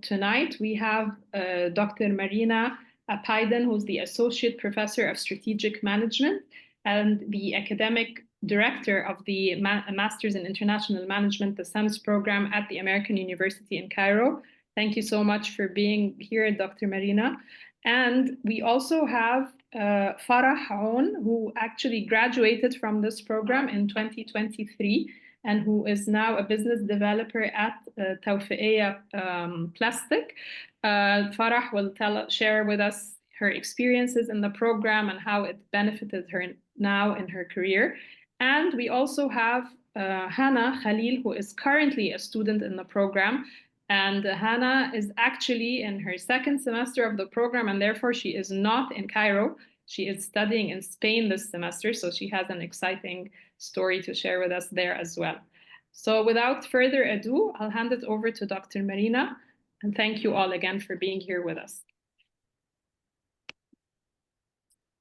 tonight we have Dr. Marina Apaidan, who's the Associate Professor of Strategic Management and the Academic Director of the Masters in International Management, the CEMS program at the American University in Cairo. Thank you so much for being here, Dr. Marina. And we also have Farah Aoun, who actually graduated from this program in 2023 and who is now a business developer at Tawfiqiyya Plastic. Farah will share with us her experiences in the program and how it benefited her now in her career. And we also have Hannah Khalil, who is currently a student in the program. And Hannah is actually in her second semester of the program, and therefore she is not in Cairo. She is studying in Spain this semester, so she has an exciting story to share with us there as well. So without further ado, I'll hand it over to Dr. Marina, and thank you all again for being here with us.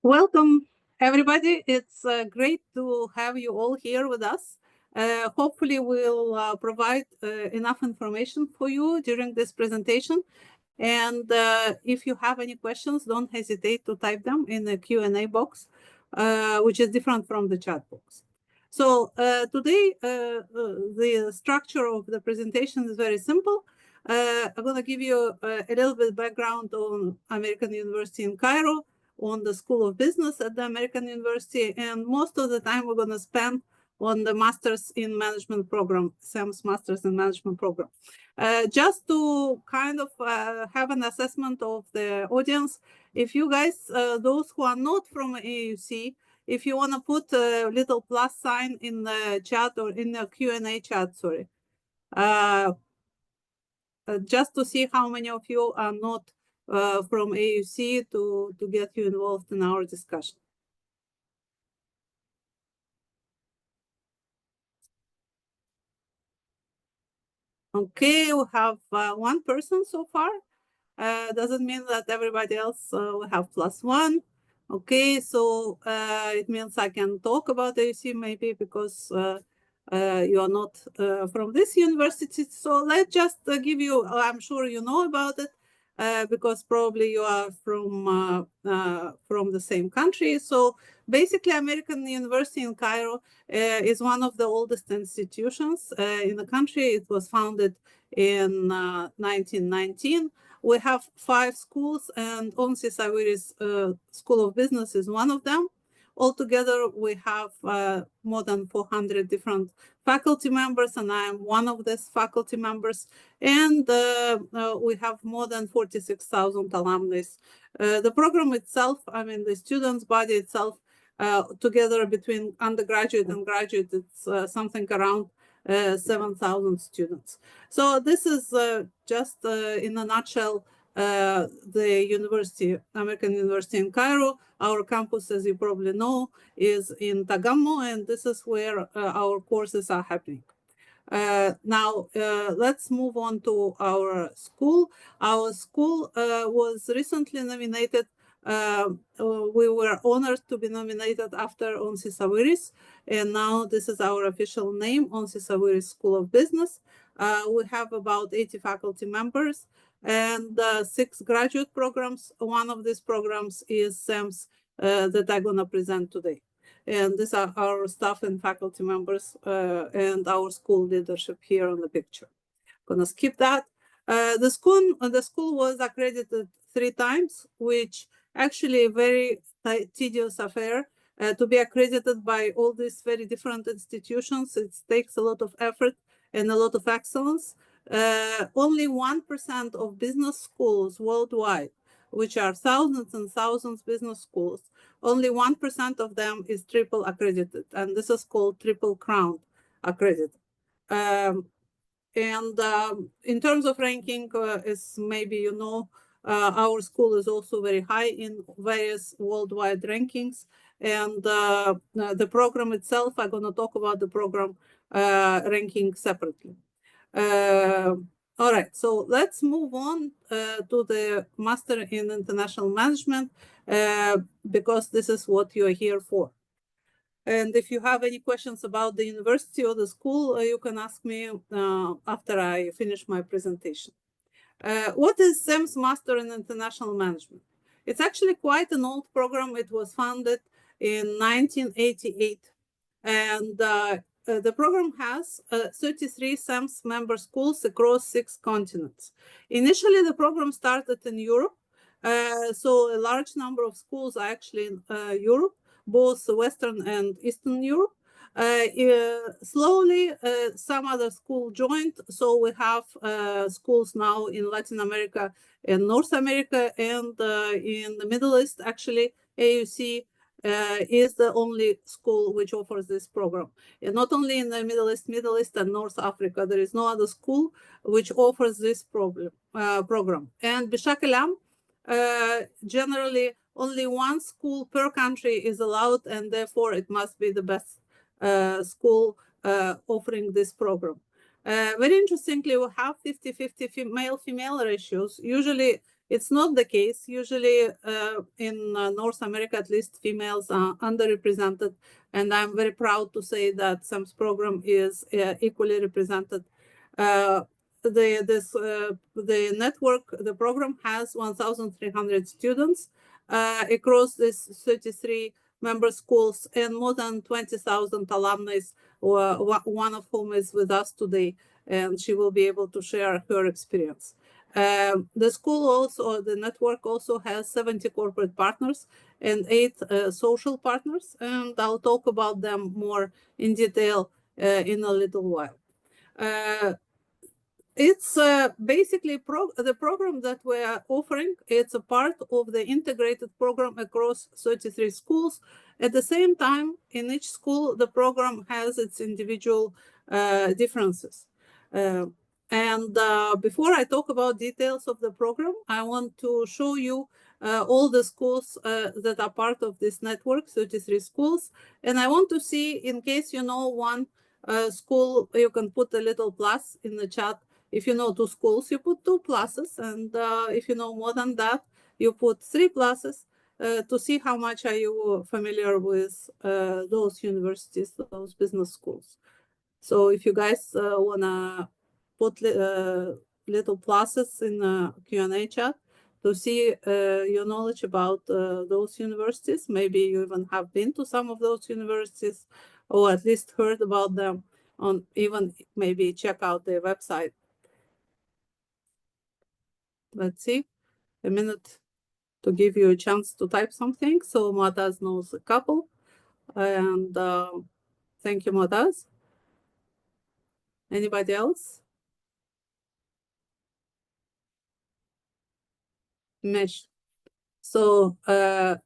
Welcome, everybody. It's great to have you all here with us. Hopefully we'll provide enough information for you during this presentation. And if you have any questions, don't hesitate to type them in the Q&A box, which is different from the chat box. So today, the structure of the presentation is very simple. I'm going to give you a little bit of background on American University in Cairo, on the School of Business at the American University, and most of the time we're going to spend on the Masters in Management program, CEMS Masters in Management program. Just to kind of have an assessment of the audience, if you guys, those who are not from AUC, if you want to put a little plus sign in the chat or in the Q&A chat, sorry, just to see how many of you are not from AUC to get you involved in our discussion. Okay, we have one person so far. Doesn't mean that everybody else will have +1. Okay, so it means I can talk about AUC maybe because you are not from this university. So let's just give you, I'm sure you know about it because probably you are from the same country. So basically, American University in Cairo is one of the oldest institutions in the country. It was founded in 1919. We have 5 schools, and Onsi Sawiris School of Business is one of them. Altogether, we have more than 400 different faculty members, and I am one of these faculty members. And we have more than 46,000 alumni. The program itself, I mean, the students' body itself, together between undergraduate and graduate, it's something around 7,000 students. So this is just in a nutshell the university, American University in Cairo. Our campus, as you probably know, is in Tagammo, and this is where our courses are happening. Now, let's move on to our school. Our school was recently nominated. We were honored to be nominated after Onsi Sawiris, and now this is our official name, Onsi Sawiris School of Business. We have about 80 faculty members and 6 graduate programs. One of these programs is CEMS that I'm going to present today. And these are our staff and faculty members and our school leadership here on the picture. I'm going to skip that. The school was accredited 3 times, which actually a very tedious affair. To be accredited by all these very different institutions, it takes a lot of effort and a lot of excellence. Only 1% of business schools worldwide, which are thousands and thousands of business schools, only 1% of them is triple accredited, and this is called Triple Crown accredited. In terms of ranking, as maybe you know, our school is also very high in various worldwide rankings. And the program itself, I'm going to talk about the program ranking separately. All right, so let's move on to the Master in International Management because this is what you are here for. And if you have any questions about the university or the school, you can ask me after I finish my presentation. What is CEMS Master in International Management? It's actually quite an old program. It was founded in 1988. And the program has 33 CEMS member schools across 6 continents. Initially, the program started in Europe. So a large number of schools are actually in Europe, both Western and Eastern Europe. Slowly, some other schools joined. So we have schools now in Latin America and North America, and in the Middle East. Actually, AUC is the only school which offers this program. And not only in the Middle East and North Africa, there is no other school which offers this program. And Bishak Elam, generally only one school per country is allowed, and therefore it must be the best school offering this program. Very interestingly, we have 50-50 male-female ratios. Usually it's not the case. Usually in North America, at least, females are underrepresented. And I'm very proud to say that CEMS program is equally represented. The network, the program has 1,300 students across these 33 member schools and more than 20,000 alumni, one of whom is with us today, and she will be able to share her experience. The school also, the network also has 70 corporate partners and 8 social partners, and I'll talk about them more in detail in a little while. It's basically the program that we're offering. It's a part of the integrated program across 33 schools. At the same time, in each school, the program has its individual differences. And before I talk about details of the program, I want to show you all the schools that are part of this network, 33 schools. And I want to see, in case you know one school, you can put a little plus in the chat. If you know 2 schools, you put 2 pluses. And if you know more than that, you put 3 pluses to see how much are you familiar with those universities, those business schools. So if you guys want to put little pluses in the Q&A chat to see your knowledge about those universities. Maybe you even have been to some of those universities, or at least heard about them, on even maybe check out their website. Let's see, a minute to give you a chance to type something. So Mu'taz knows a couple, and thank you, Mu'taz. Anybody else? Mesh. So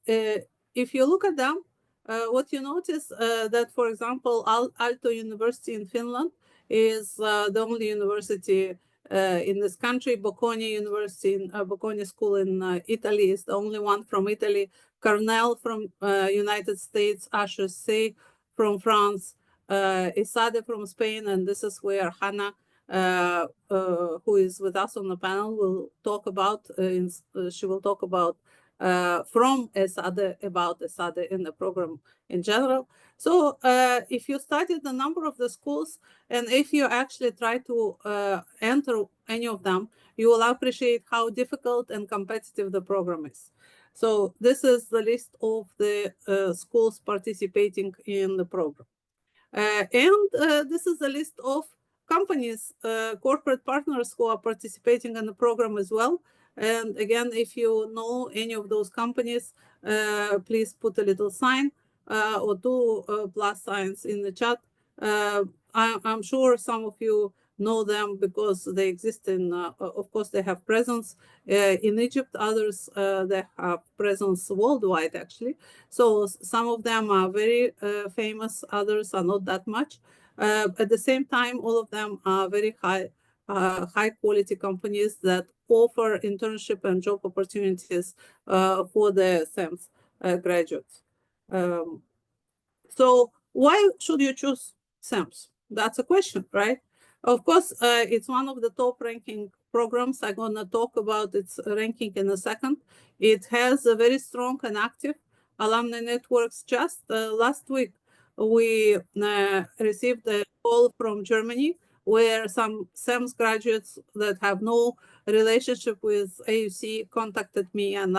if you look at them, what you notice that, for example, Aalto University in Finland is the only university in this country. Bocconi University, Bocconi School in Italy is the only one from Italy. Cornell from United States, HEC from France, ESADE from Spain, and this is where Hannah, who is with us on the panel, will talk about. She will talk about from ESADE, about ESADE in the program in general. So if you study the number of the schools, and if you actually try to enter any of them, you will appreciate how difficult and competitive the program is. So this is the list of the schools participating in the program. And this is a list of companies, corporate partners who are participating in the program as well. And again, if you know any of those companies, please put a little sign or 2 plus signs in the chat. I'm sure some of you know them because they exist in, of course, they have presence in Egypt. Others, they have presence worldwide, actually. So some of them are very famous, others are not that much. At the same time, all of them are very high quality companies that offer internship and job opportunities for the CEMS graduates. So why should you choose CEMS? That's a question, right? Of course, it's one of the top ranking programs. I'm going to talk about its ranking in a second. It has a very strong and active alumni networks. Just last week, we received a call from Germany where some CEMS graduates that have no relationship with AUC contacted me and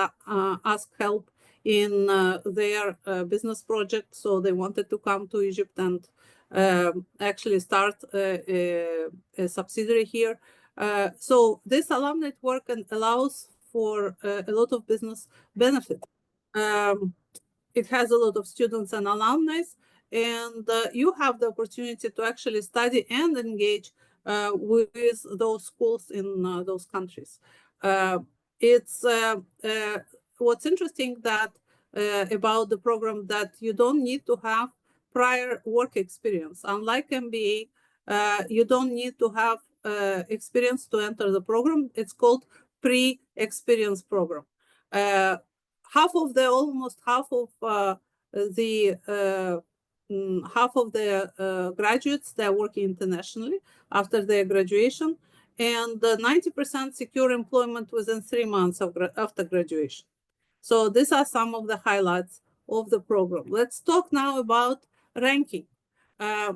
asked help in their business project. So they wanted to come to Egypt and actually start a subsidiary here. So this alum network allows for a lot of business benefit. It has a lot of students and alumni, and you have the opportunity to actually study and engage with those schools in those countries. It's what's interesting that about the program that you don't need to have prior work experience. Unlike MBA, you don't need to have experience to enter the program. It's called pre-experience program. Almost half of the graduates, they're working internationally after their graduation, and 90% secure employment within 3 months after graduation. So these are some of the highlights of the program. Let's talk now about ranking.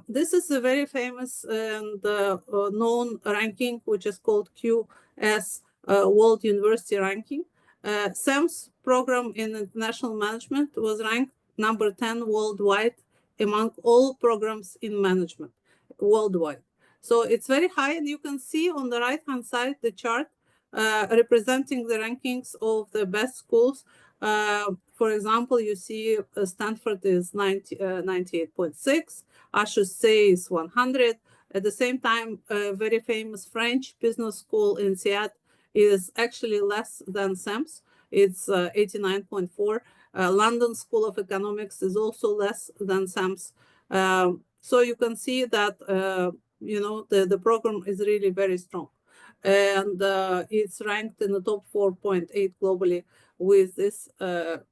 This is a very famous and known ranking, which is called QS World University Ranking. CEMS program in international management was ranked number 10 worldwide among all programs in management worldwide. So it's very high, and you can see on the right-hand side the chart representing the rankings of the best schools. For example, you see Stanford is 98.6, HEC is 100. At the same time, a very famous French business school in Seattle is actually less than CEMS. It's 89.4. London School of Economics is also less than CEMS. So you can see that the program is really very strong, and it's ranked in the top 4.8 globally with this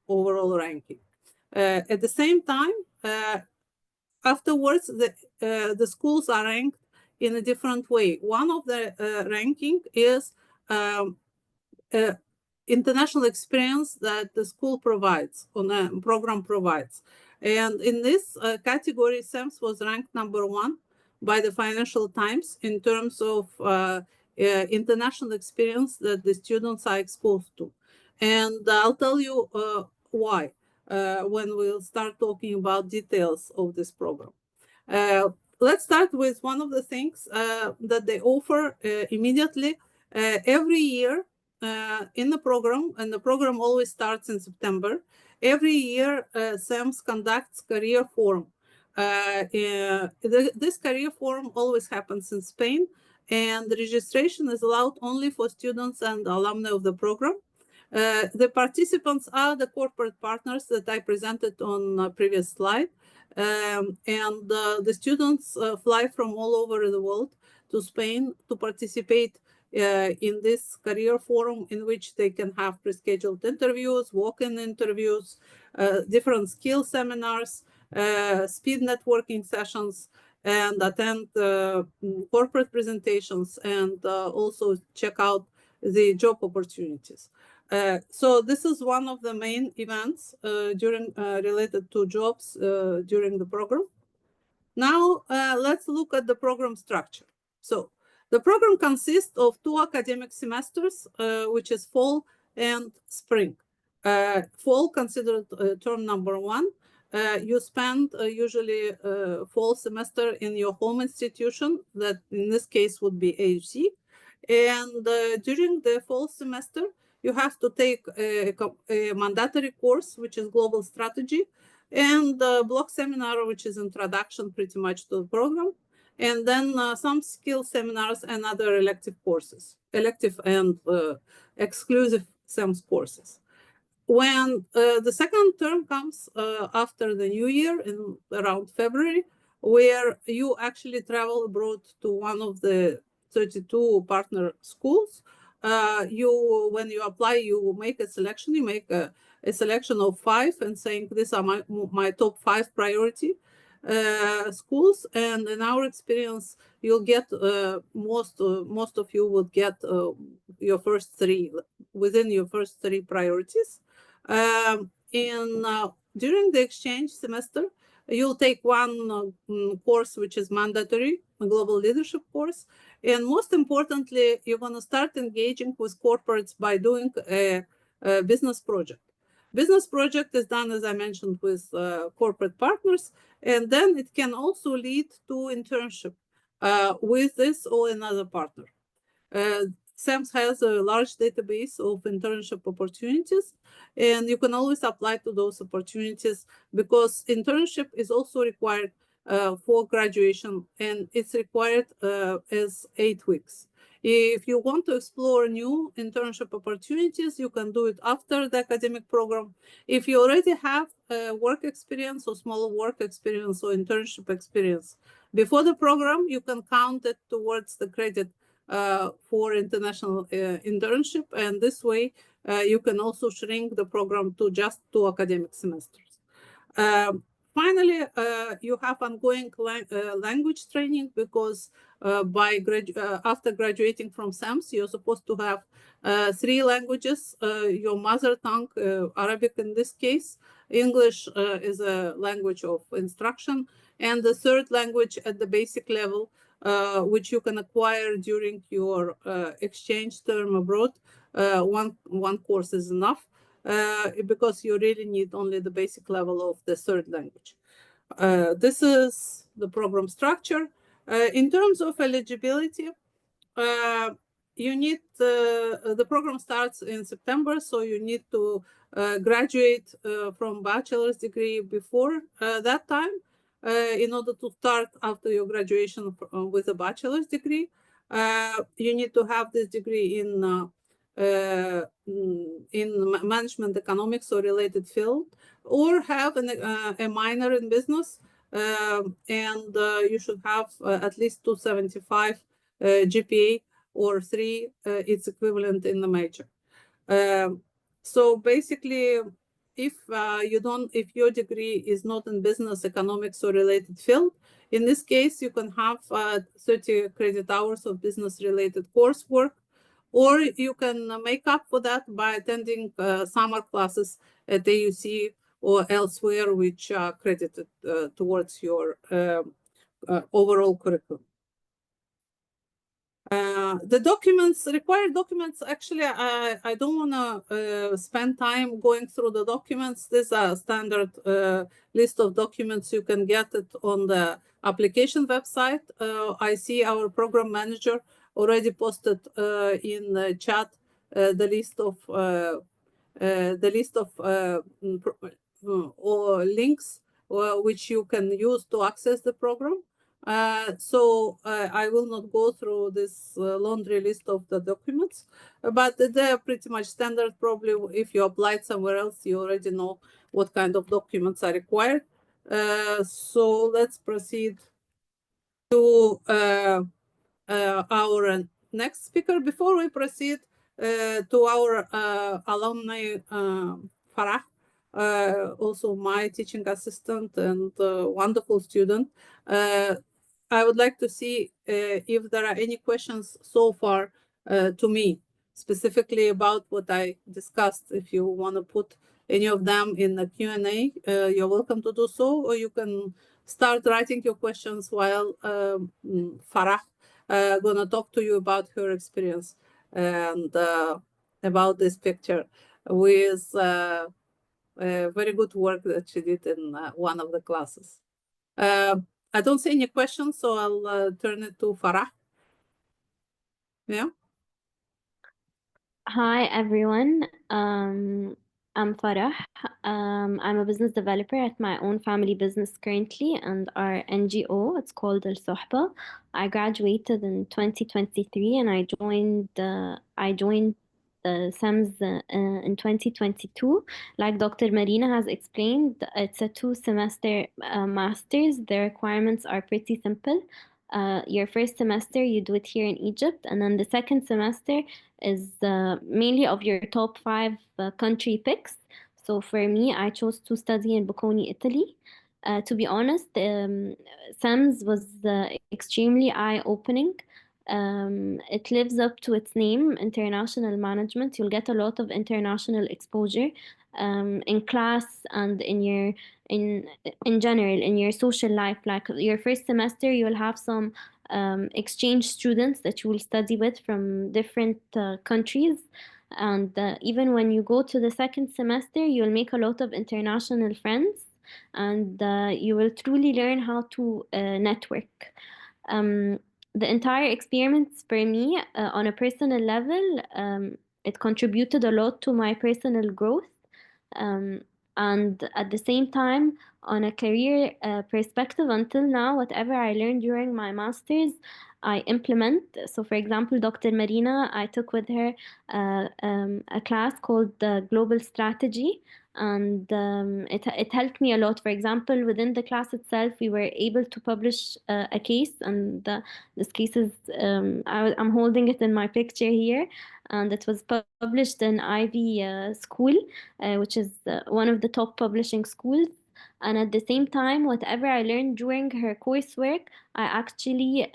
overall ranking. At the same time, afterwards, the schools are ranked in a different way. One of the ranking is international experience that the school provides, on a program provides. And in this category, CEMS was ranked number 1 by the Financial Times in terms of international experience that the students are exposed to. And I'll tell you why when we'll start talking about details of this program. Let's start with one of the things that they offer immediately. Every year in the program, and the program always starts in September, every year CEMS conducts career forum. This career forum always happens in Spain, and the registration is allowed only for students and alumni of the program. The participants are the corporate partners that I presented on a previous slide. And the students fly from all over the world to Spain to participate in this career forum, in which they can have pre-scheduled interviews, walk-in interviews, different skill seminars, speed networking sessions, and attend corporate presentations, and also check out the job opportunities. So this is one of the main events related to jobs during the program. Now let's look at the program structure. So the program consists of 2 academic semesters, which is fall and spring. Fall considered term number 1. You spend usually fall semester in your home institution, that in this case would be AUC. And during the fall semester, you have to take a mandatory course, which is global strategy, and a block seminar, which is introduction pretty much to the program, and then some skill seminars and other elective courses, elective and exclusive CEMS courses. When the second term comes after the new year, in around February, where you actually travel abroad to one of the 32 partner schools, when you apply, you make a selection. You make a selection of 5 and saying, these are my top 5 priority schools. And in our experience, you'll get most of you would get your first 3 within your first 3 priorities. During the exchange semester, you'll take one course which is mandatory, a global leadership course, And most importantly, you're going to start engaging with corporates by doing a business project. Business project is done, as I mentioned, with corporate partners, and then it can also lead to internship with this or another partner. CEMS has a large database of internship opportunities, and you can always apply to those opportunities because internship is also required for graduation, and it's required as 8 weeks. If you want to explore new internship opportunities, you can do it after the academic program. If you already have work experience or small work experience or internship experience before the program, you can count it towards the credit for international internship, and this way you can also shrink the program to just 2 academic semesters. Finally, you have ongoing language training because after graduating from CEMS, you're supposed to have 3 languages, your mother tongue, Arabic in this case, English is a language of instruction, and the 3rd language at the basic level, which you can acquire during your exchange term abroad. One course is enough. Because you really need only the basic level of the 3rd language. This is the program structure. In terms of eligibility, you need the program starts in September, so you need to graduate from bachelor's degree before that time in order to start after your graduation with a bachelor's degree. You need to have this degree in management economics or related field, or have a minor in business, and you should have at least 275 GPA or 3 its equivalent in the major. So basically, if your degree is not in business economics or related field, in this case you can have 30 credit hours of business related coursework, or you can make up for that by attending summer classes at AUC or elsewhere, which are credited towards your overall curriculum. The required documents, actually, I don't want to spend time going through the documents. These are standard list of documents. You can get it on the application website. I see our program manager already posted in the chat the list of or links which you can use to access the program. So I will not go through this laundry list of the documents, but they're pretty much standard. Probably if you applied somewhere else, you already know what kind of documents are required. So let's proceed to our next speaker. Before we proceed to our alumni, Farah, also my teaching assistant and wonderful student, I would like to see if there are any questions so far to me, specifically about what I discussed. If you want to put any of them in the Q&A, you're welcome to do so, or you can start writing your questions while Farah gonna talk to you about her experience and about this picture with very good work that she did in one of the classes. I don't see any questions, so I'll turn it to Farah. Yeah. Hi, everyone. I'm Farah. I'm a business developer at my own family business currently and our NGO. It's called Al Sohba. I graduated in 2023 and I joined the CEMS in 2022. Like Dr. Marina has explained, it's a 2-semester master's. The requirements are pretty simple. Your first semester, you do it here in Egypt, and then the second semester is mainly of your top 5 country picks. So for me, I chose to study in Bocconi, Italy. To be honest, CEMS was extremely eye-opening. It lives up to its name, international management. You'll get a lot of international exposure in class and in general in your social life. Like your first semester, you'll have some exchange students that you will study with from different countries. And even when you go to the second semester, you'll make a lot of international friends, and you will truly learn how to network. The entire experience for me, on a personal level, it contributed a lot to my personal growth. And at the same time, on a career perspective, until now, whatever I learned during my master's, I implement. So, for example, Dr. Marina, I took with her a class called Global Strategy, and it helped me a lot. For example, within the class itself, we were able to publish a case, and this case is I'm holding it in my picture here, and it was published in Ivy School, which is one of the top publishing schools. And at the same time, whatever I learned during her coursework, I actually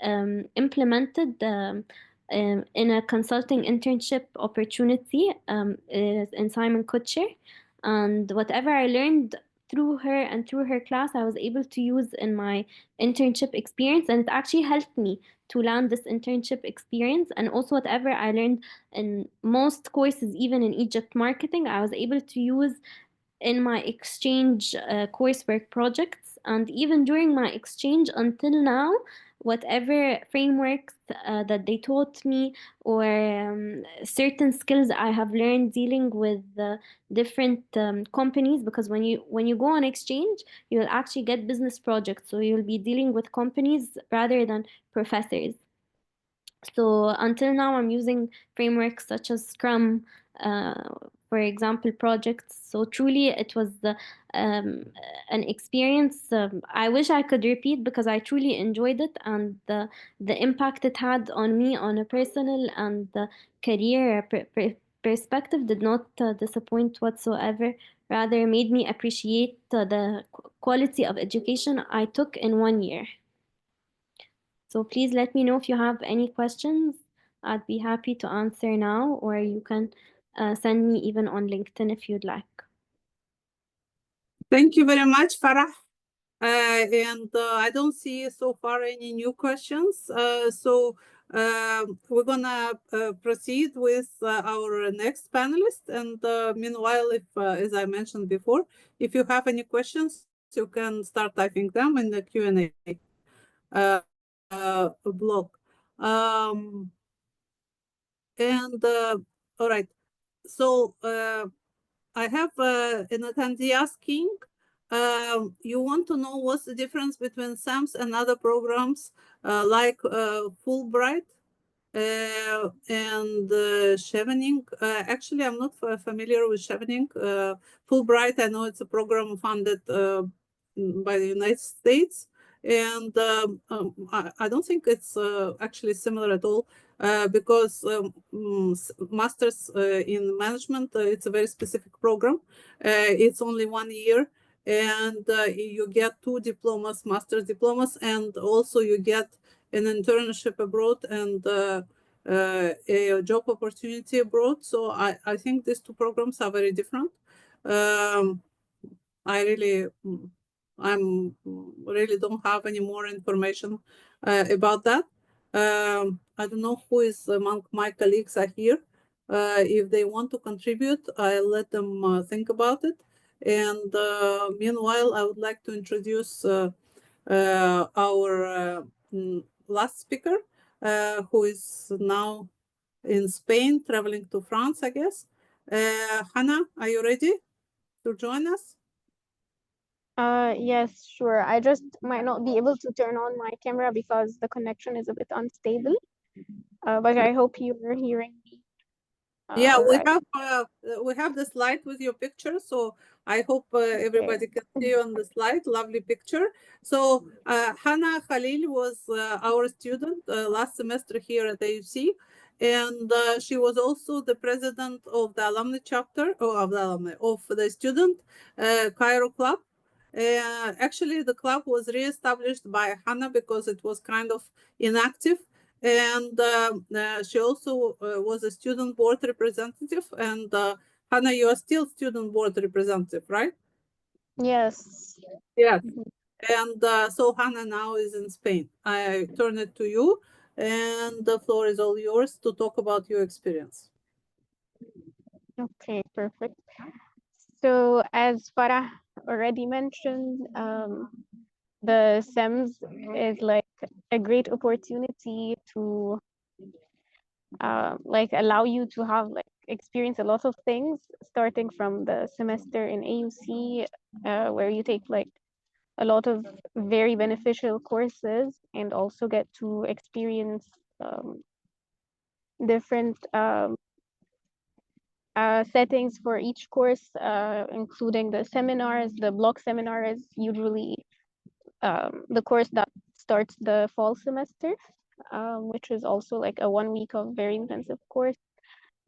implemented in a consulting internship opportunity in Simon Kucher. And whatever I learned through her and through her class, I was able to use in my internship experience, and it actually helped me to land this internship experience. And also, whatever I learned in most courses, even in Egypt marketing, I was able to use in my exchange coursework projects. And even during my exchange until now, whatever frameworks that they taught me, or certain skills I have learned dealing with different companies, because when you go on exchange, you'll actually get business projects, so you'll be dealing with companies rather than professors. So until now, I'm using frameworks such as Scrum, for example, projects. So truly, it was an experience I wish I could repeat, because I truly enjoyed it, and the impact it had on me on a personal and career perspective did not disappoint whatsoever. Rather, made me appreciate the quality of education I took in 1 year. So please let me know if you have any questions. I'd be happy to answer now, or you can send me even on LinkedIn if you'd like. Thank you very much, Farah. And I don't see so far any new questions. So we're gonna proceed with our next panelist. And meanwhile, if, as I mentioned before, if you have any questions, you can start typing them in the Q&A block. All right. So I have an attendee asking, you want to know what's the difference between CEMS and other programs like Fulbright and Chevening. Actually, I'm not familiar with Chevening. Fulbright, I know it's a program funded by the United States. And I don't think it's actually similar at all, because Masters in Management, it's a very specific program. It's only 1 year, and you get 2 diplomas, master's diplomas, and also you get an internship abroad and a job opportunity abroad. So I think these 2 programs are very different. I really don't have any more information about that. I don't know who is among my colleagues are here. If they want to contribute, I'll let them think about it. And meanwhile, I would like to introduce our last speaker, who is now in Spain, traveling to France, I guess. Hannah, are you ready to join us? Yes, sure. I just might not be able to turn on my camera because the connection is a bit unstable. But I hope you are hearing me. Yeah, right. we have the slide with your picture, so I hope everybody can see you on the slide. Lovely picture. So Hannah Khalil was our student last semester here at AUC, and she was also the president of the alumni chapter, or of the student Cairo Club. Actually, the club was re-established by Hannah because it was kind of inactive. And she also was a student board representative. And Hannah, you are still student board representative, right? Yes. Yes. And so Hannah now is in Spain. I turn it to you, and the floor is all yours to talk about your experience. Okay, perfect. So as Farah already mentioned, the CEMS is like a great opportunity to like allow you to have like experience a lot of things, starting from the semester in AUC, where you take like a lot of very beneficial courses and also get to experience different settings for each course, including the seminars. The block seminar is usually the course that starts the fall semester, which is also like a 1 week of very intensive course,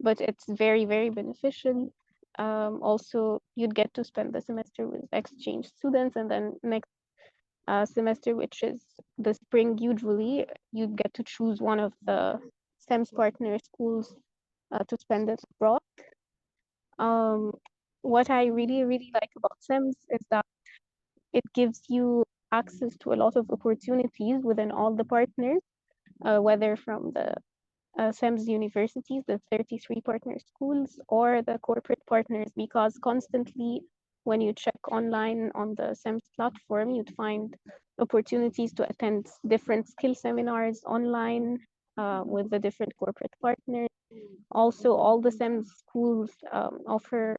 but it's very, very beneficial. Also, you'd get to spend the semester with exchange students, and then next semester, which is the spring, usually you'd get to choose one of the CEMS partner schools to spend it abroad. What I really, really like about CEMS is that it gives you access to a lot of opportunities within all the partners, whether from the CEMS universities, the 33 partner schools, or the corporate partners, because constantly when you check online on the CEMS platform, you'd find opportunities to attend different skill seminars online with the different corporate partners. Also, all the CEMS schools offer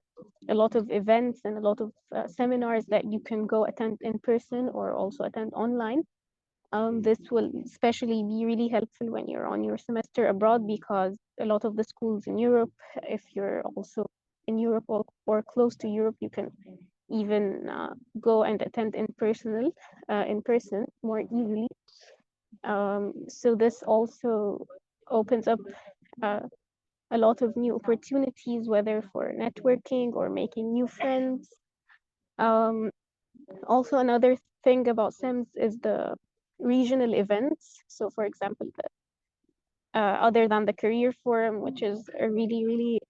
a lot of events and a lot of seminars that you can go attend in person or also attend online. This will especially be really helpful when you're on your semester abroad, because a lot of the schools in Europe, if you're also in Europe or close to Europe, you can even go and attend in person more easily. So this also opens up a lot of new opportunities, whether for networking or making new friends. Also, another thing about CEMS is the regional events. So, for example, other than the career forum, which is a really, really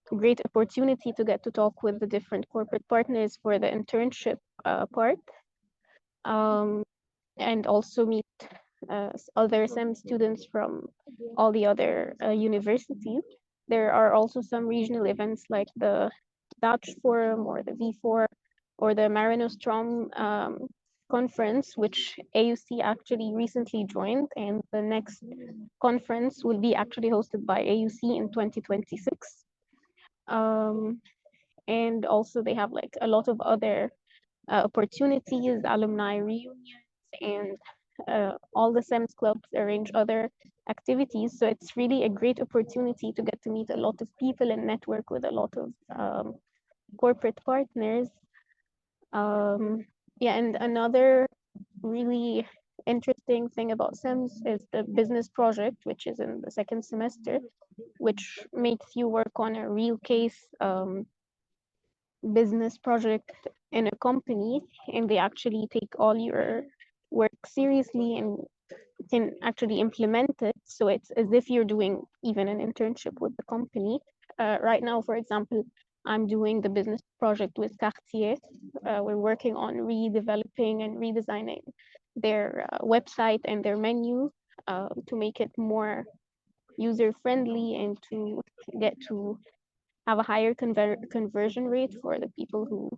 great opportunity to get to talk with the different corporate partners for the internship part, and also meet other CEMS students from all the other universities. There are also some regional events like the Dutch Forum or the V4 or the Marinostrom conference, which AUC actually recently joined, and the next conference will be actually hosted by AUC in 2026. And also they have like a lot of other opportunities, alumni reunions, and all the CEMS clubs arrange other activities. So it's really a great opportunity to get to meet a lot of people and network with a lot of corporate partners. Yeah, and another really interesting thing about CEMS is the business project, which is in the second semester, which makes you work on a real case business project in a company, and they actually take all your work seriously and can actually implement it. So it's as if you're doing even an internship with the company. Right now, for example, I'm doing the business project with Cartier. We're working on redeveloping and redesigning their website and their menu to make it more user-friendly and to get to have a higher conversion rate for the people who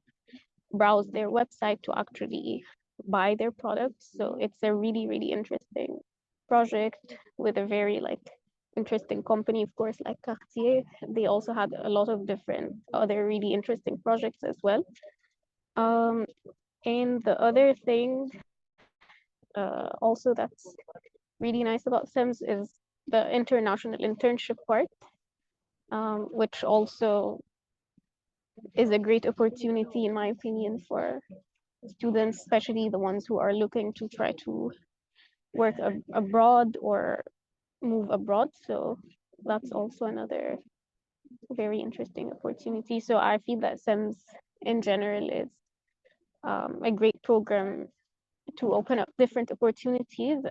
browse their website to actually buy their products. So it's a really, really interesting project with a very like interesting company, of course, like Cartier. They also had a lot of different other really interesting projects as well. And the other thing also that's really nice about CEMS is the international internship part, which also is a great opportunity, in my opinion, for students, especially the ones who are looking to try to work abroad or move abroad. So that's also another very interesting opportunity. So I feel that CEMS in general is a great program to open up different opportunities,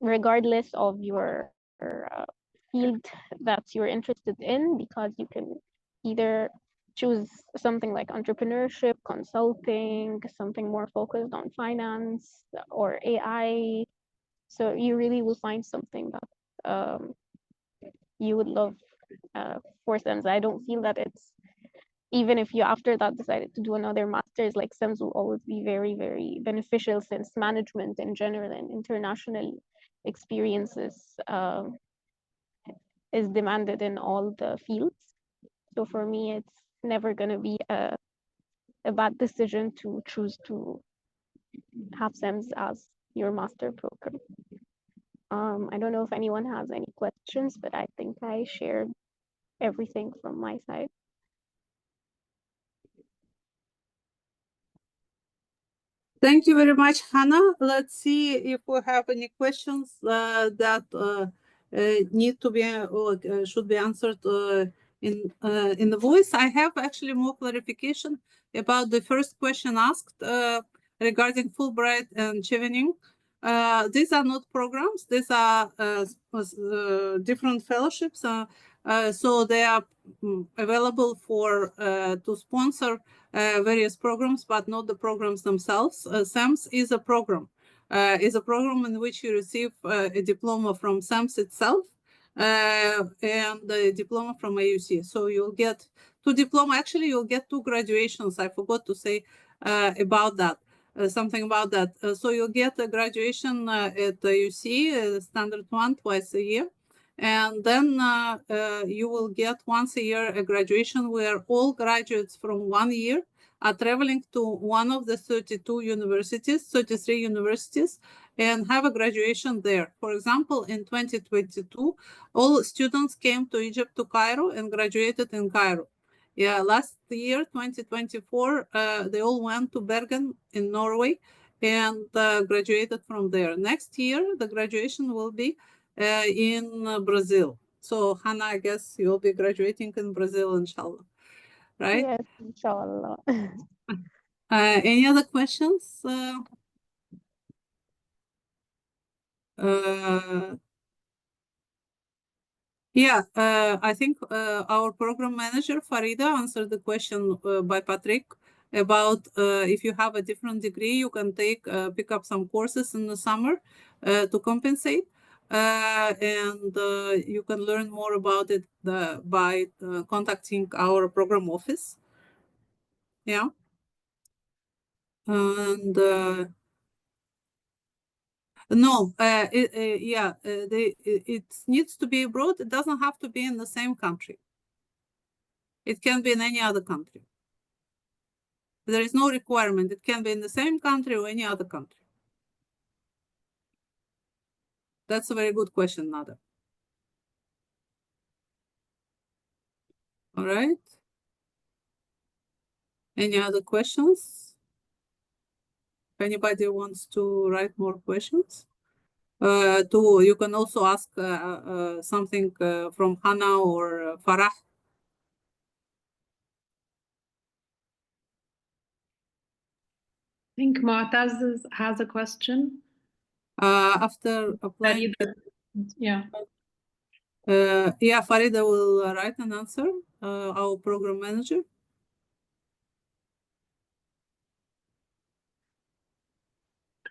regardless of your field that you're interested in, because you can either choose something like entrepreneurship, consulting, something more focused on finance or AI. So you really will find something that you would love for CEMS. I don't feel that it's, even if you after that decided to do another master's, like CEMS will always be very, very beneficial, since management in general and international experiences is demanded in all the fields. So for me, it's never going to be a bad decision to choose to have CEMS as your master program. I don't know if anyone has any questions, but I think I shared everything from my side. Thank you very much, Hannah. Let's see if we have any questions that need to be should be answered in the voice. I have actually more clarification about the first question asked regarding Fulbright and Chevening. These are not programs; these are different fellowships. So they are available for to sponsor various programs, but not the programs themselves. CEMS is a program. Is a program in which you receive a diploma from CEMS itself and a diploma from AUC. So you'll get two diploma. Actually, you'll get two graduations. I forgot to say about that. Something about that. So you'll get a graduation at AUC, standard one, twice a year. And then you will get once a year a graduation where all graduates from 1 year are traveling to one of the 33 universities, and have a graduation there. For example, in 2022, all students came to Egypt, to Cairo, and graduated in Cairo. Yeah, last year, 2024, they all went to Bergen in Norway and graduated from there. Next year, the graduation will be in Brazil. So Hannah, I guess you'll be graduating in Brazil, inshallah, right? Yes, inshallah. Any other questions? Yeah, I think our program manager, Farida, answered the question by Patrick about if you have a different degree, you can pick up some courses in the summer to compensate. And you can learn more about it by contacting our program office. Yeah. And no, it needs to be abroad. It doesn't have to be in the same country. It can be in any other country. There is no requirement. It can be in the same country or any other country. That's a very good question, Nada. All right. Any other questions? If anybody wants to write more questions, you can also ask something from Hannah or Farah. I think Mu'taz has a question. After applying. Yeah. Yeah, Farida will write an answer, our program manager.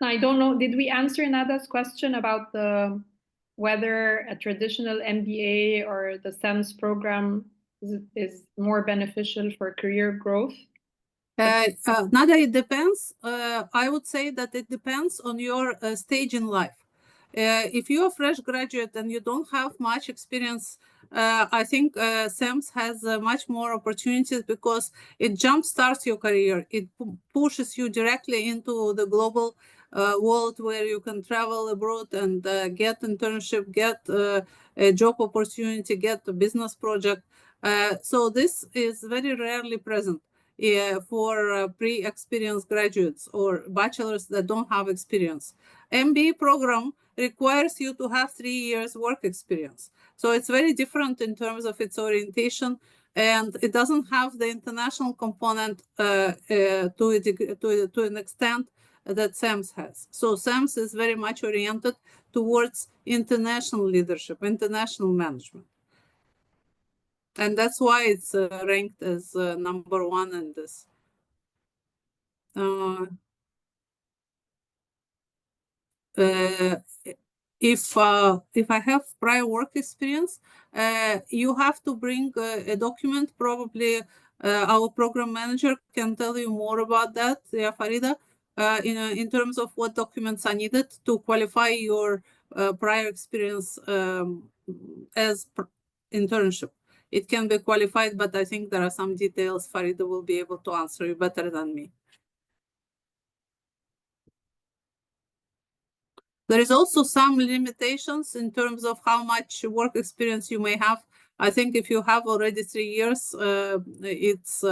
I don't know, did we answer Nada's question about whether a traditional MBA or the CEMS program is more beneficial for career growth? Nada, it depends. I would say that it depends on your stage in life. If you're a fresh graduate and you don't have much experience, I think CEMS has much more opportunities because it jumpstarts your career. It pushes you directly into the global world where you can travel abroad and get internship, get a job opportunity, get a business project. So this is very rarely present for pre-experienced graduates or bachelors that don't have experience. MBA program requires you to have 3 years work experience. So it's very different in terms of its orientation, and it doesn't have the international component to an extent that CEMS has. So CEMS is very much oriented towards international leadership, international management. And that's why it's ranked as #1 in this. If I have prior work experience, you have to bring a document. Probably our program manager can tell you more about that, yeah, Farida, in terms of what documents are needed to qualify your prior experience as internship. It can be qualified, but I think there are some details Farida will be able to answer you better than me. There is also some limitations in terms of how much work experience you may have. I think if you have already 3 years, it's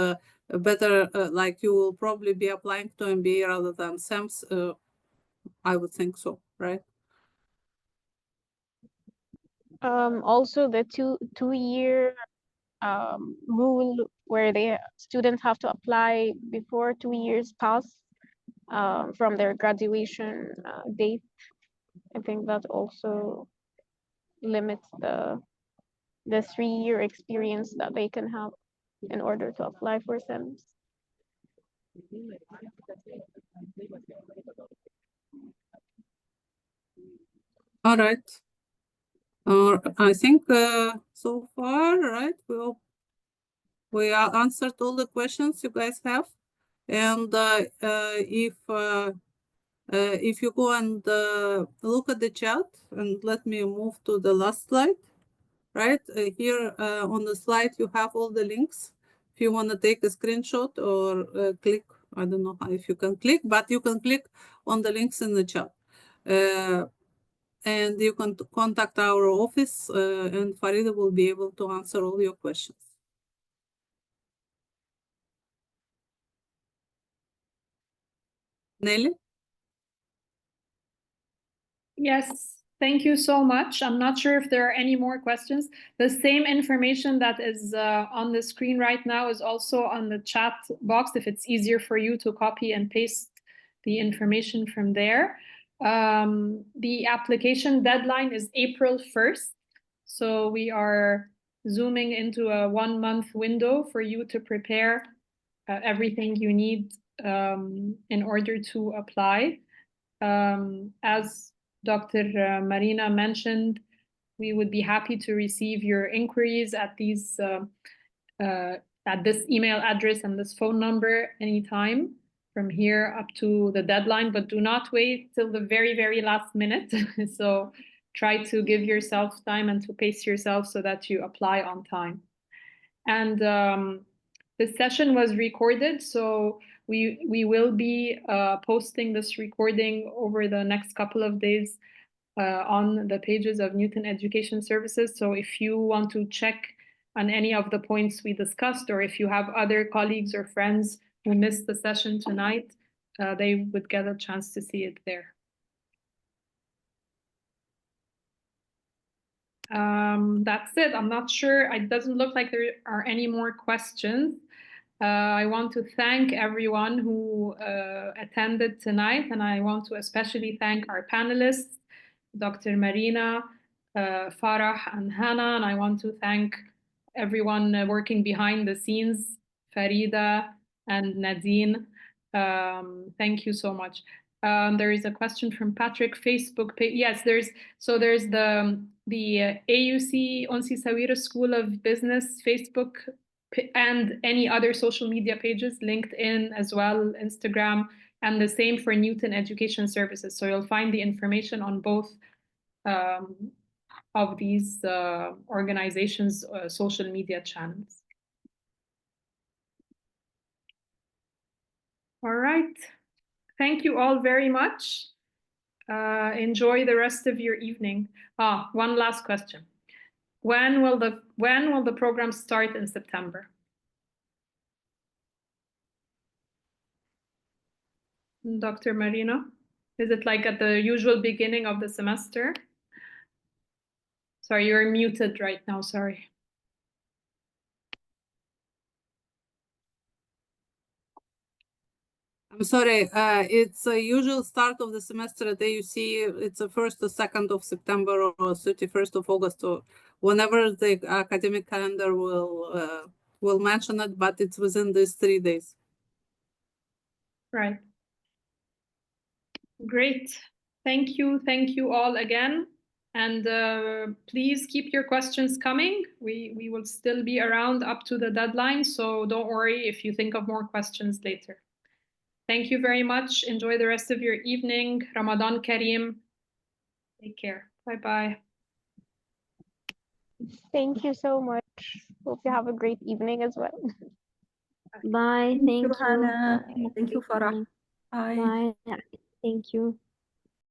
better, like you will probably be applying to MBA rather than CEMS. I would think so, right? Also the two-year rule where students have to apply before 2 years pass from their graduation date. I think that also limits the 3-year experience that they can have in order to apply for CEMS. All right. I think so far, right? We answered all the questions you guys have, and if you go and look at the chat, and let me move to the last slide, right? Here on the slide, you have all the links. If you want to take a screenshot or click, I don't know if you can click, but you can click on the links in the chat. And you can contact our office and Farida will be able to answer all your questions. Nelly? Yes, thank you so much. I'm not sure if there are any more questions. The same information that is on the screen right now is also on the chat box if it's easier for you to copy and paste the information from there. The application deadline is April 1st. So we are zooming into a 1-month window for you to prepare everything you need in order to apply. As Dr. Marina mentioned, we would be happy to receive your inquiries at these at this email address and this phone number anytime from here up to the deadline, but do not wait till the very, very last minute. So try to give yourself time and to pace yourself so that you apply on time. And this session was recorded, so we will be posting this recording over the next couple of days on the pages of Newton Education Services. So if you want to check on any of the points we discussed, or if you have other colleagues or friends who missed the session tonight, they would get a chance to see it there. That's it. I'm not sure. It doesn't look like there are any more questions. I want to thank everyone who attended tonight, and I want to especially thank our panelists, Dr. Marina, Farah, and Hannah, and I want to thank everyone working behind the scenes, Farida and Nadine. Thank you so much. There is a question from Patrick, Facebook page. Yes, there's the AUC Onsi Sawiris School of Business Facebook and any other social media pages, LinkedIn as well, Instagram, and the same for Newton Education Services. So you'll find the information on both of these organizations' social media channels. All right. Thank you all very much. Enjoy the rest of your evening. One last question. When will the program start in September? Dr. Marina, is it like at the usual beginning of the semester? Sorry, you're muted right now, sorry. I'm sorry, it's a usual start of the semester at AUC. It's the 1st or 2nd of September or 31st of August or whenever the academic calendar will mention it, but it's within these 3 days. Right. Great. Thank you all again. And please keep your questions coming. We will still be around up to the deadline, so don't worry if you think of more questions later. Thank you very much. Enjoy the rest of your evening. Ramadan Kareem. Take care. Bye-bye. Thank you so much. Hope you have a great evening as well. Bye. Thank you. Hannah. Bye. Thank you, Farah. Bye. Bye. Thank you.